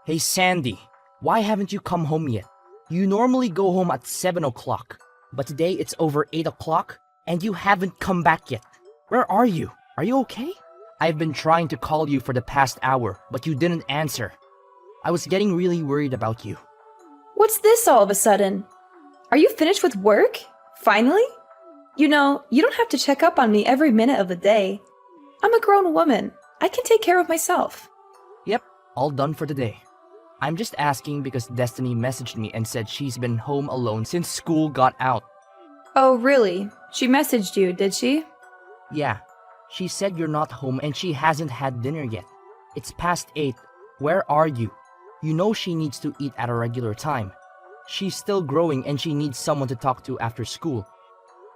Hey Sandy, why haven't you come home yet? You normally go home at 7 o'clock, but today it's over 8 o'clock and you haven't come back yet. Where are you? Are you okay? I've been trying to call you for the past hour, but you didn't answer. I was getting really worried about you. What's this all of a sudden? Are you finished with work? Finally? You know, you don't have to check up on me every minute of the day. I'm a grown woman. I can take care of myself. Yep, all done for today. I'm just asking because Destiny messaged me and said she's been home alone since school got out. Oh, really? She messaged you, did she? Yeah, she said you're not home and she hasn't had dinner yet. It's past 8. Where are you? You know she needs to eat at a regular time. She's still growing and she needs someone to talk to after school.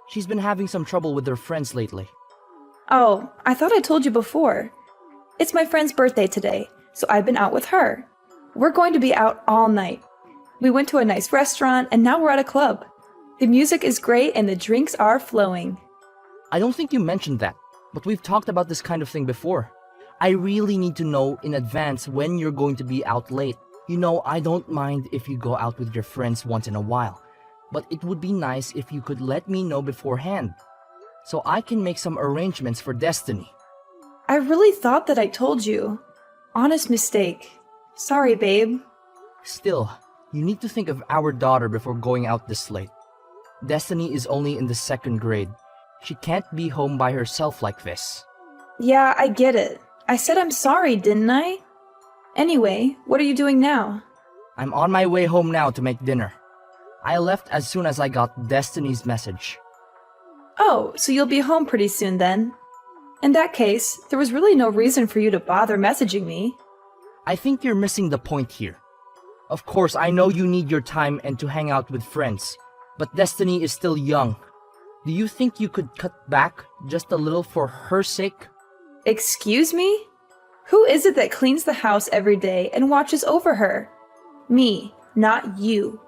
She's been having some trouble with her friends lately. Oh, I thought I told you before. It's my friend's birthday today, so I've been out with her. We're going to be out all night. We went to a nice restaurant and now we're at a club. The music is great and the drinks are flowing. I don't think you mentioned that, but we've talked about this kind of thing before. I really need to know in advance when you're going to be out late. You know, I don't mind if you go out with your friends once in a while, but it would be nice if you could let me know beforehand, so I can make some arrangements for Destiny. I really thought that I told you. Honest mistake. Sorry, babe. Still, you need to think of our daughter before going out this late. Destiny is only in the 2nd grade. She can't be home by herself like this. Yeah, I get it. I said I'm sorry, didn't I? Anyway, what are you doing now? I'm on my way home now to make dinner. I left as soon as I got Destiny's message. Oh, so you'll be home pretty soon then. In that case, there was really no reason for you to bother messaging me. I think you're missing the point here. Of course, I know you need your time and to hang out with friends, but Destiny is still young. Do you think you could cut back just a little for her sake? Excuse me? Who is it that cleans the house every day and watches over her? Me, not you.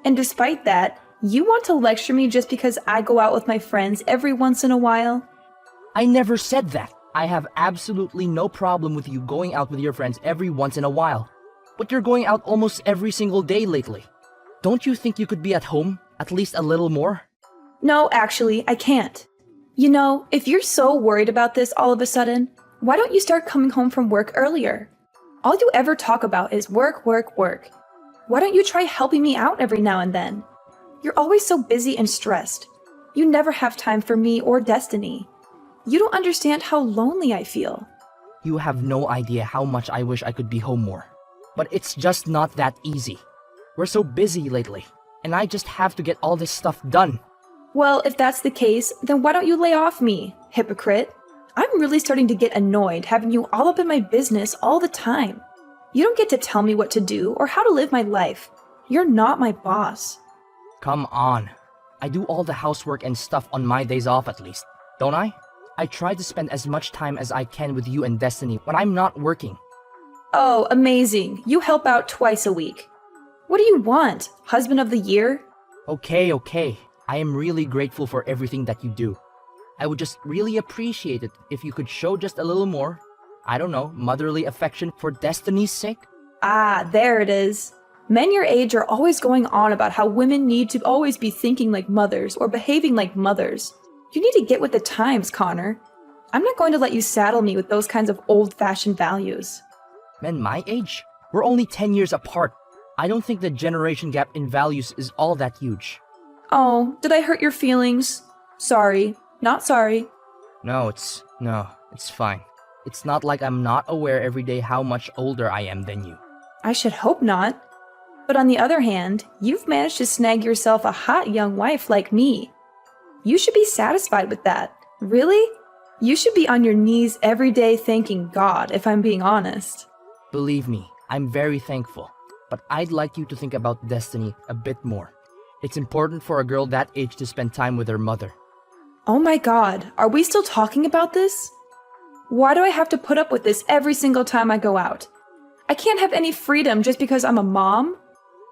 And despite that, you want to lecture me just because I go out with my friends every once in a while? I never said that. I have absolutely no problem with you going out with your friends every once in a while. But you're going out almost every single day lately. Don't you think you could be at home at least a little more? No, actually, I can't. You know, if you're so worried about this all of a sudden, why don't you start coming home from work earlier? All you ever talk about is work, work, work. Why don't you try helping me out every now and then? You're always so busy and stressed. You never have time for me or Destiny. You don't understand how lonely I feel. You have no idea how much I wish I could be home more. But it's just not that easy. We're so busy lately, and I just have to get all this stuff done. Well, if that's the case, then why don't you lay off me, hypocrite? I'm really starting to get annoyed having you all up in my business all the time. You don't get to tell me what to do or how to live my life. You're not my boss. Come on. I do all the housework and stuff on my days off at least, don't I? I try to spend as much time as I can with you and Destiny when I'm not working. Oh, amazing. You help out twice a week. What do you want? Husband of the year? Okay. I am really grateful for everything that you do. I would just really appreciate it if you could show just a little more, I don't know, motherly affection for Destiny's sake. Ah, there it is. Men your age are always going on about how women need to always be thinking like mothers or behaving like mothers. You need to get with the times, Connor. I'm not going to let you saddle me with those kinds of old-fashioned values. Men my age? We're only 10 years apart. I don't think the generation gap in values is all that huge. Oh, did I hurt your feelings? Sorry. Not sorry. No, it's fine. It's not like I'm not aware every day how much older I am than you. I should hope not. But on the other hand, you've managed to snag yourself a hot young wife like me. You should be satisfied with that. Really? You should be on your knees every day thanking God, if I'm being honest. Believe me, I'm very thankful. But I'd like you to think about Destiny a bit more. It's important for a girl that age to spend time with her mother. Oh my God, are we still talking about this? Why do I have to put up with this every single time I go out? I can't have any freedom just because I'm a mom?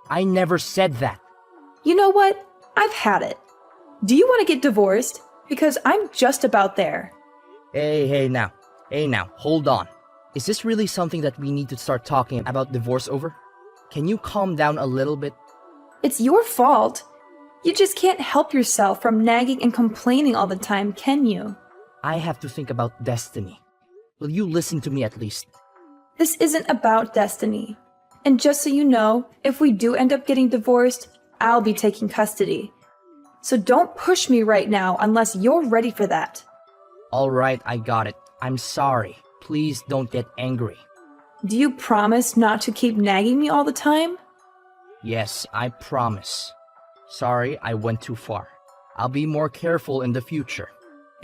I never said that. You know what? I've had it. Do you want to get divorced? Because I'm just about there. Hey now, hold on. Is this really something that we need to start talking about divorce over? Can you calm down a little bit? It's your fault. You just can't help yourself from nagging and complaining all the time, can you? I have to think about destiny. Will you listen to me at least? This isn't about destiny. And just so you know, if we do end up getting divorced, I'll be taking custody. So don't push me right now unless you're ready for that. Alright, I got it. I'm sorry. Please don't get angry. Do you promise not to keep nagging me all the time? Yes, I promise. Sorry, I went too far. I'll be more careful in the future.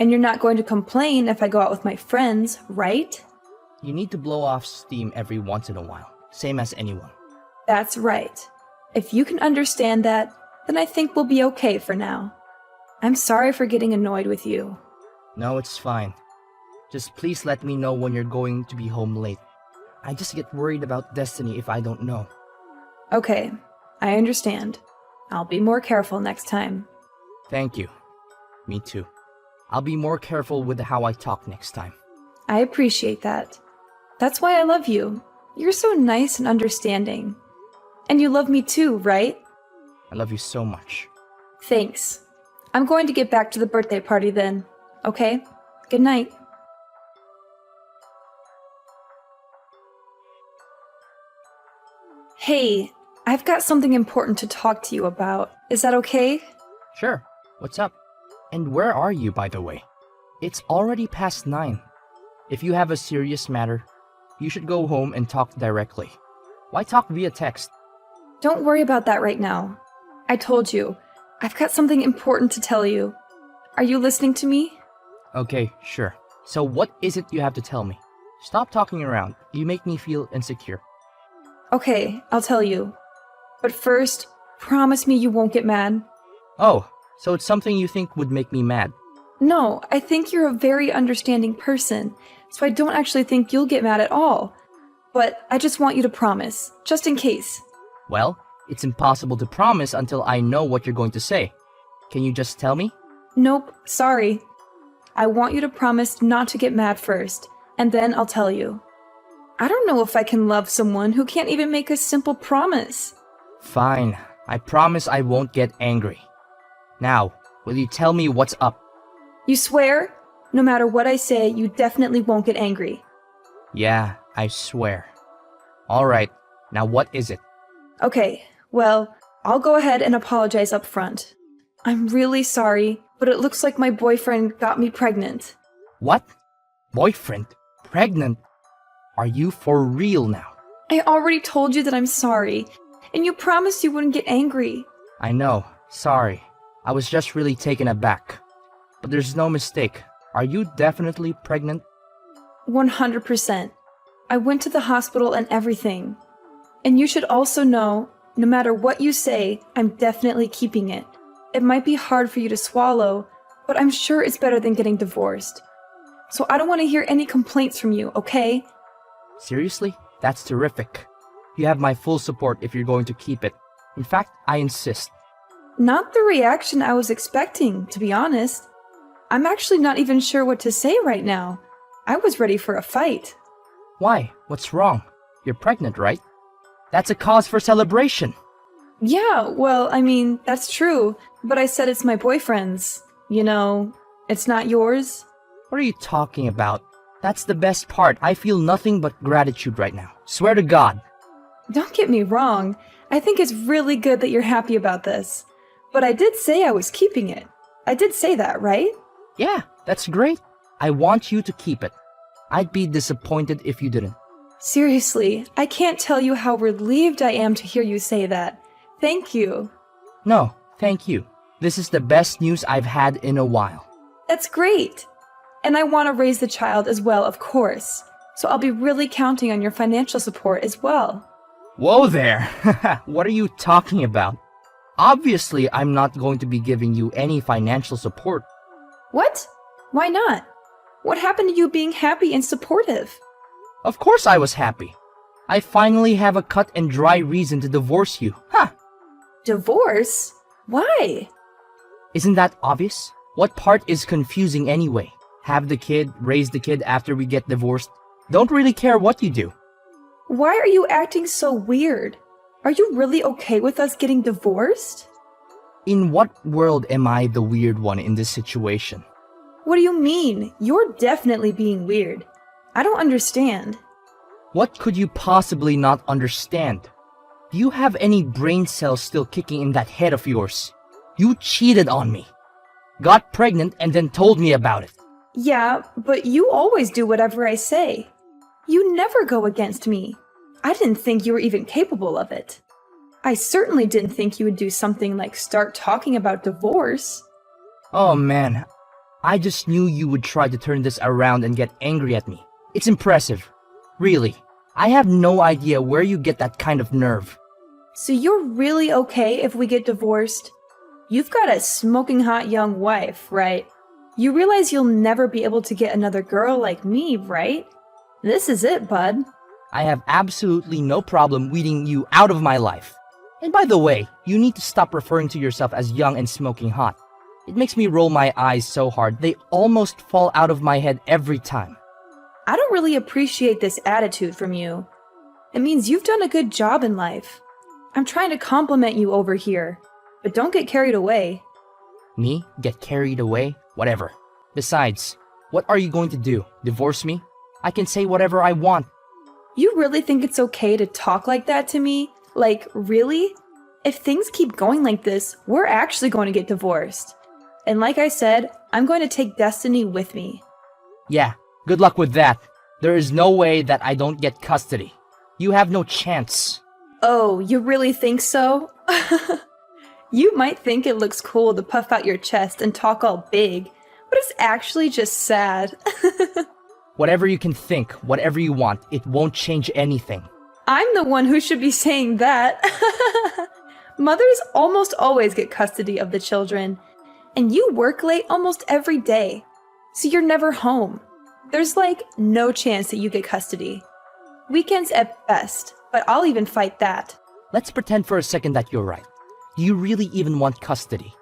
And you're not going to complain if I go out with my friends, right? You need to blow off steam every once in a while, same as anyone. That's right. If you can understand that, then I think we'll be okay for now. I'm sorry for getting annoyed with you. No, it's fine. Just please let me know when you're going to be home late. I just get worried about Destiny if I don't know. Okay, I understand. I'll be more careful next time. Thank you. Me too. I'll be more careful with how I talk next time. I appreciate that. That's why I love you. You're so nice and understanding. And you love me too, right? I love you so much. Thanks. I'm going to get back to the birthday party then. Okay? Good night. Hey, I've got something important to talk to you about. Is that okay? Sure. What's up? And where are you, by the way? It's already past 9. If you have a serious matter, you should go home and talk directly. Why talk via text? Don't worry about that right now. I told you, I've got something important to tell you. Are you listening to me? Okay, sure. So what is it you have to tell me? Stop talking around. You make me feel insecure. Okay, I'll tell you. But first, promise me you won't get mad. Oh, so it's something you think would make me mad. No, I think you're a very understanding person, so I don't actually think you'll get mad at all. But I just want you to promise, just in case. Well, it's impossible to promise until I know what you're going to say. Can you just tell me? Nope, sorry. I want you to promise not to get mad first, and then I'll tell you. I don't know if I can love someone who can't even make a simple promise. Fine. I promise I won't get angry. Now, will you tell me what's up? You swear? No matter what I say, you definitely won't get angry. Yeah, I swear. Alright, now what is it? Okay, well, I'll go ahead and apologize up front. I'm really sorry, but it looks like my boyfriend got me pregnant. What? Boyfriend? Pregnant? Are you for real now? I already told you that I'm sorry, and you promised you wouldn't get angry. I know, sorry. I was just really taken aback. But there's no mistake. Are you definitely pregnant? 100%. I went to the hospital and everything. And you should also know, no matter what you say, I'm definitely keeping it. It might be hard for you to swallow, but I'm sure it's better than getting divorced. So I don't want to hear any complaints from you, okay? Seriously? That's terrific. You have my full support if you're going to keep it. In fact, I insist. Not the reaction I was expecting, to be honest. I'm actually not even sure what to say right now. I was ready for a fight. Why? What's wrong? You're pregnant, right? That's a cause for celebration. Yeah, well, I mean, that's true, but I said it's my boyfriend's. You know, it's not yours. What are you talking about? That's the best part. I feel nothing but gratitude right now. Swear to God. Don't get me wrong. I think it's really good that you're happy about this. But I did say I was keeping it. I did say that, right? Yeah, that's great. I want you to keep it. I'd be disappointed if you didn't. Seriously, I can't tell you how relieved I am to hear you say that. Thank you. No, thank you. This is the best news I've had in a while. That's great. And I want to raise the child as well, of course. So I'll be really counting on your financial support as well. Whoa there! What are you talking about? Obviously, I'm not going to be giving you any financial support. What? Why not? What happened to you being happy and supportive? Of course I was happy. I finally have a cut and dry reason to divorce you. Huh! Divorce? Why? Isn't that obvious? What part is confusing anyway? Have the kid, raise the kid after we get divorced? Don't really care what you do. Why are you acting so weird? Are you really okay with us getting divorced? In what world am I the weird one in this situation? What do you mean? You're definitely being weird. I don't understand. What could you possibly not understand? Do you have any brain cells still kicking in that head of yours? You cheated on me. Got pregnant and then told me about it. Yeah, but you always do whatever I say. You never go against me. I didn't think you were even capable of it. I certainly didn't think you would do something like start talking about divorce. Oh man, I just knew you would try to turn this around and get angry at me. It's impressive. Really. I have no idea where you get that kind of nerve. So you're really okay if we get divorced? You've got a smoking hot young wife, right? You realize you'll never be able to get another girl like me, right? This is it, bud. I have absolutely no problem weeding you out of my life. And by the way, you need to stop referring to yourself as young and smoking hot. It makes me roll my eyes so hard they almost fall out of my head every time. I don't really appreciate this attitude from you. It means you've done a good job in life. I'm trying to compliment you over here, but don't get carried away. Me? Get carried away? Whatever. Besides, what are you going to do? Divorce me? I can say whatever I want. You really think it's okay to talk like that to me? Like, really? If things keep going like this, we're actually going to get divorced. And like I said, I'm going to take Destiny with me. Yeah, good luck with that. There is no way that I don't get custody. You have no chance. Oh, you really think so? You might think it looks cool to puff out your chest and talk all big, but it's actually just sad. Whatever you can think, whatever you want, it won't change anything. I'm the one who should be saying that. Mothers almost always get custody of the children, and you work late almost every day, so you're never home. There's like no chance that you get custody. Weekends at best, but I'll even fight that. Let's pretend for a second that you're right. Do you really even want custody?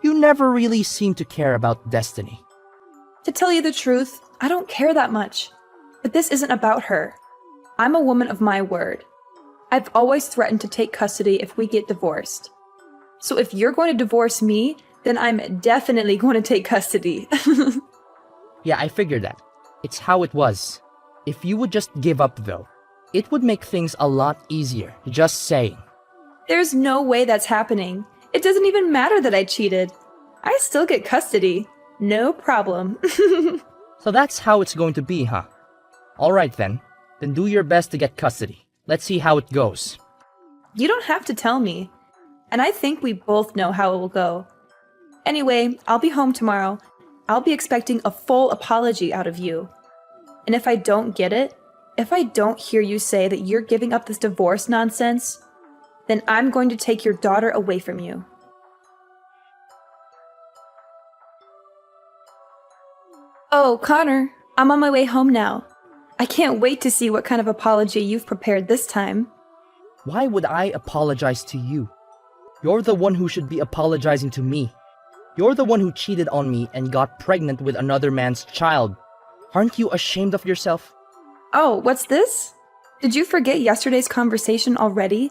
You never really seem to care about Destiny. To tell you the truth, I don't care that much. But this isn't about her. I'm a woman of my word. I've always threatened to take custody if we get divorced. So if you're going to divorce me, then I'm definitely going to take custody. Yeah, I figured that. It's how it was. If you would just give up though, it would make things a lot easier, just saying. There's no way that's happening. It doesn't even matter that I cheated. I still get custody. No problem. So that's how it's going to be, huh? Alright then. Then do your best to get custody. Let's see how it goes. You don't have to tell me. And I think we both know how it will go. Anyway, I'll be home tomorrow. I'll be expecting a full apology out of you. And if I don't get it, if I don't hear you say that you're giving up this divorce nonsense, then I'm going to take your daughter away from you. Oh, Connor, I'm on my way home now. I can't wait to see what kind of apology you've prepared this time. Why would I apologize to you? You're the one who should be apologizing to me. You're the one who cheated on me and got pregnant with another man's child. Aren't you ashamed of yourself? Oh, what's this? Did you forget yesterday's conversation already?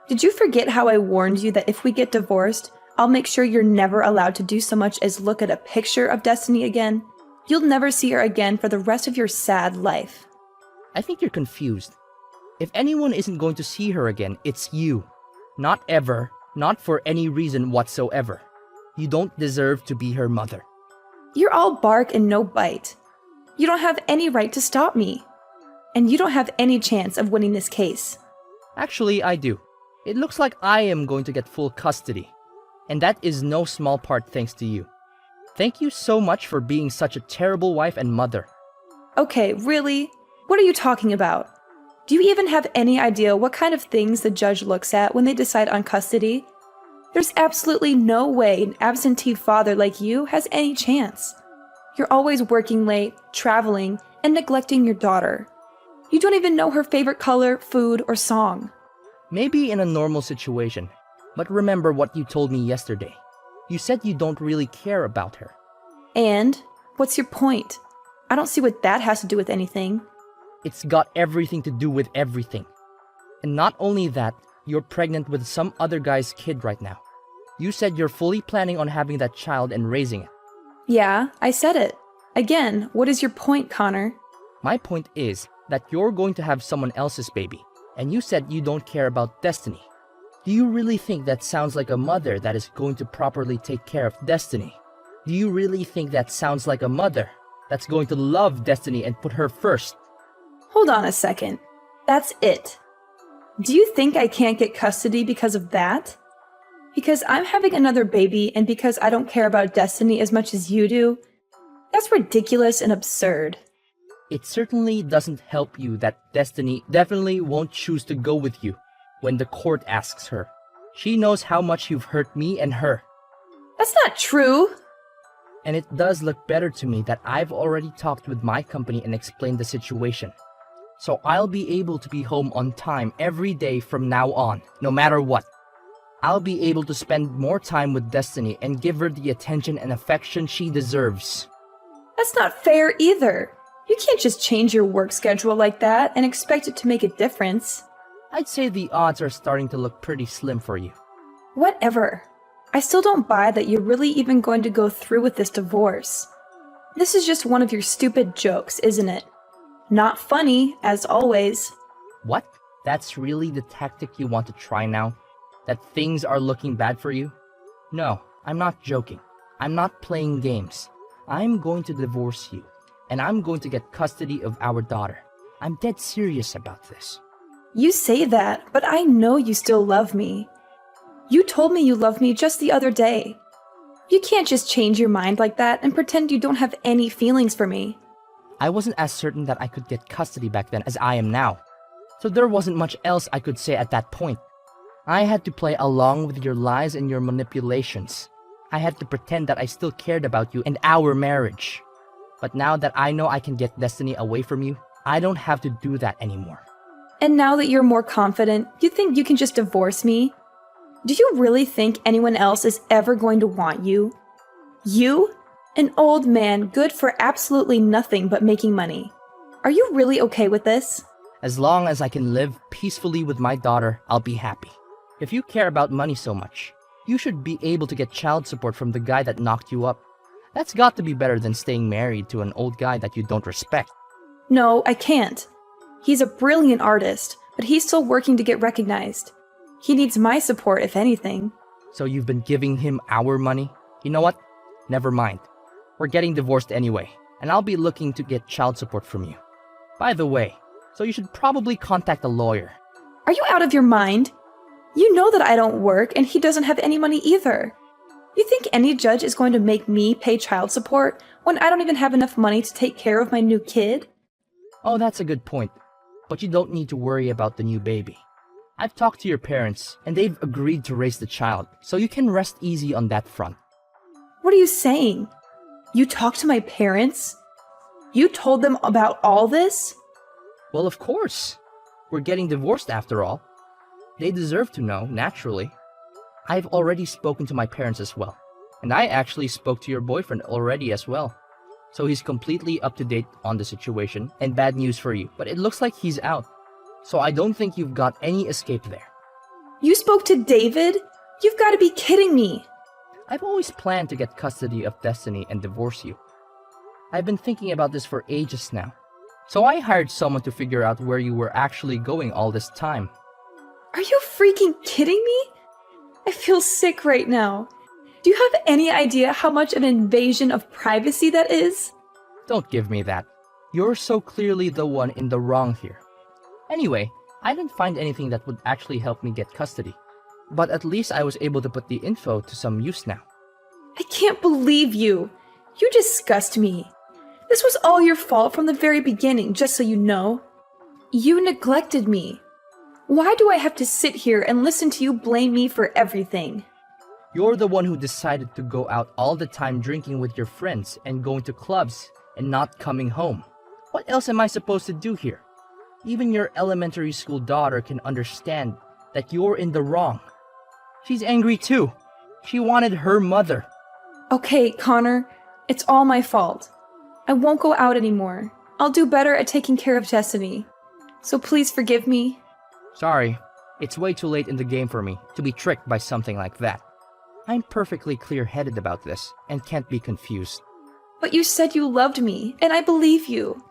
Did you forget how I warned you that if we get divorced, I'll make sure you're never allowed to do so much as look at a picture of Destiny again? You'll never see her again for the rest of your sad life. I think you're confused. If anyone isn't going to see her again, it's you. Not ever, not for any reason whatsoever. You don't deserve to be her mother. You're all bark and no bite. You don't have any right to stop me. And you don't have any chance of winning this case. Actually, I do. It looks like I am going to get full custody. And that is no small part thanks to you. Thank you so much for being such a terrible wife and mother. Okay, really? What are you talking about? Do you even have any idea what kind of things the judge looks at when they decide on custody? There's absolutely no way an absentee father like you has any chance. You're always working late, traveling, and neglecting your daughter. You don't even know her favorite color, food, or song. Maybe in a normal situation, but remember what you told me yesterday. You said you don't really care about her. And? What's your point? I don't see what that has to do with anything. It's got everything to do with everything. And not only that, you're pregnant with some other guy's kid right now. You said you're fully planning on having that child and raising it. Yeah, I said it. Again, what is your point, Connor? My point is that you're going to have someone else's baby, and you said you don't care about Destiny. Do you really think that sounds like a mother that is going to properly take care of Destiny? Do you really think that sounds like a mother that's going to love Destiny and put her first? Hold on a second. That's it. Do you think I can't get custody because of that? Because I'm having another baby and because I don't care about Destiny as much as you do? That's ridiculous and absurd. It certainly doesn't help you that Destiny definitely won't choose to go with you when the court asks her. She knows how much you've hurt me and her. That's not true. And it does look better to me that I've already talked with my company and explained the situation. So I'll be able to be home on time every day from now on, no matter what. I'll be able to spend more time with Destiny and give her the attention and affection she deserves. That's not fair either. You can't just change your work schedule like that and expect it to make a difference. I'd say the odds are starting to look pretty slim for you. Whatever. I still don't buy that you're really even going to go through with this divorce. This is just one of your stupid jokes, isn't it? Not funny, as always. What? That's really the tactic you want to try now? That things are looking bad for you? No, I'm not joking. I'm not playing games. I'm going to divorce you, and I'm going to get custody of our daughter. I'm dead serious about this. You say that, but I know you still love me. You told me you loved me just the other day. You can't just change your mind like that and pretend you don't have any feelings for me. I wasn't as certain that I could get custody back then as I am now, so there wasn't much else I could say at that point. I had to play along with your lies and your manipulations. I had to pretend that I still cared about you and our marriage. But now that I know I can get Destiny away from you, I don't have to do that anymore. And now that you're more confident, you think you can just divorce me? Do you really think anyone else is ever going to want you? You? An old man good for absolutely nothing but making money. Are you really okay with this? As long as I can live peacefully with my daughter, I'll be happy. If you care about money so much, you should be able to get child support from the guy that knocked you up. That's got to be better than staying married to an old guy that you don't respect. No, I can't. He's a brilliant artist, but he's still working to get recognized. He needs my support, if anything. So you've been giving him our money? You know what? Never mind. We're getting divorced anyway, and I'll be looking to get child support from you. By the way, so you should probably contact a lawyer. Are you out of your mind? You know that I don't work and he doesn't have any money either. You think any judge is going to make me pay child support when I don't even have enough money to take care of my new kid? Oh, that's a good point. But you don't need to worry about the new baby. I've talked to your parents, and they've agreed to raise the child, so you can rest easy on that front. What are you saying? You talked to my parents? You told them about all this? Well, of course. We're getting divorced after all. They deserve to know, naturally. I've already spoken to my parents as well, and I actually spoke to your boyfriend already as well. So he's completely up to date on the situation, and bad news for you, but it looks like he's out. So I don't think you've got any escape there. You spoke to David? You've got to be kidding me. I've always planned to get custody of Destiny and divorce you. I've been thinking about this for ages now. So I hired someone to figure out where you were actually going all this time. Are you freaking kidding me? I feel sick right now. Do you have any idea how much of an invasion of privacy that is? Don't give me that. You're so clearly the one in the wrong here. Anyway, I didn't find anything that would actually help me get custody. But at least I was able to put the info to some use now. I can't believe you. You disgust me. This was all your fault from the very beginning, just so you know. You neglected me. Why do I have to sit here and listen to you blame me for everything? You're the one who decided to go out all the time drinking with your friends and going to clubs and not coming home. What else am I supposed to do here? Even your elementary school daughter can understand that you're in the wrong. She's angry too. She wanted her mother. Okay, Connor, it's all my fault. I won't go out anymore. I'll do better at taking care of Destiny. So please forgive me. Sorry, it's way too late in the game for me to be tricked by something like that. I'm perfectly clear-headed about this and can't be confused. But you said you loved me, and I believe you.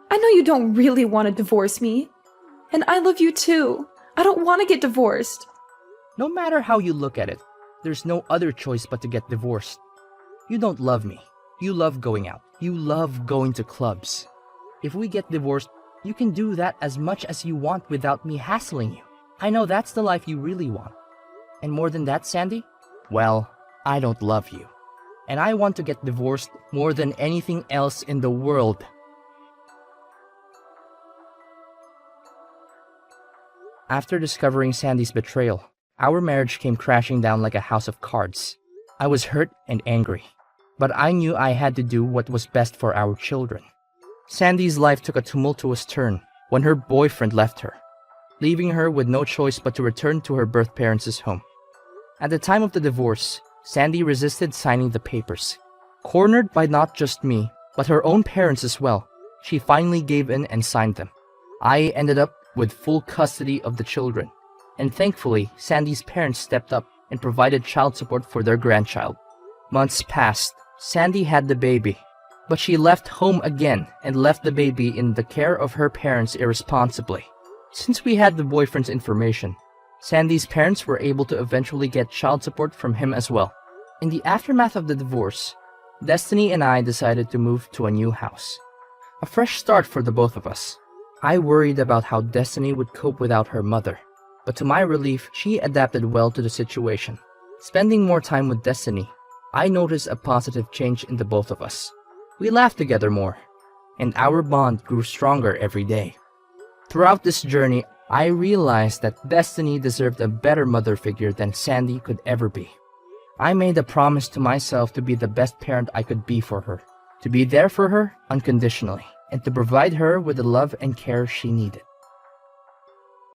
I know you don't really want to divorce me. And I love you too. I don't want to get divorced. No matter how you look at it, there's no other choice but to get divorced. You don't love me. You love going out. You love going to clubs. If we get divorced, you can do that as much as you want without me hassling you. I know that's the life you really want. And more than that, Sandy? Well, I don't love you. And I want to get divorced more than anything else in the world. After discovering Sandy's betrayal, our marriage came crashing down like a house of cards. I was hurt and angry, but I knew I had to do what was best for our children. Sandy's life took a tumultuous turn when her boyfriend left her, leaving her with no choice but to return to her birth parents' home. At the time of the divorce, Sandy resisted signing the papers. Cornered by not just me, but her own parents as well, she finally gave in and signed them. I ended up with full custody of the children, and thankfully, Sandy's parents stepped up and provided child support for their grandchild. Months passed. Sandy had the baby, but she left home again and left the baby in the care of her parents irresponsibly. Since we had the boyfriend's information, Sandy's parents were able to eventually get child support from him as well. In the aftermath of the divorce, Destiny and I decided to move to a new house. A fresh start for the both of us. I worried about how Destiny would cope without her mother, but to my relief, she adapted well to the situation. Spending more time with Destiny, I noticed a positive change in the both of us. We laughed together more, and our bond grew stronger every day. Throughout this journey, I realized that Destiny deserved a better mother figure than Sandy could ever be. I made a promise to myself to be the best parent I could be for her, to be there for her unconditionally, and to provide her with the love and care she needed.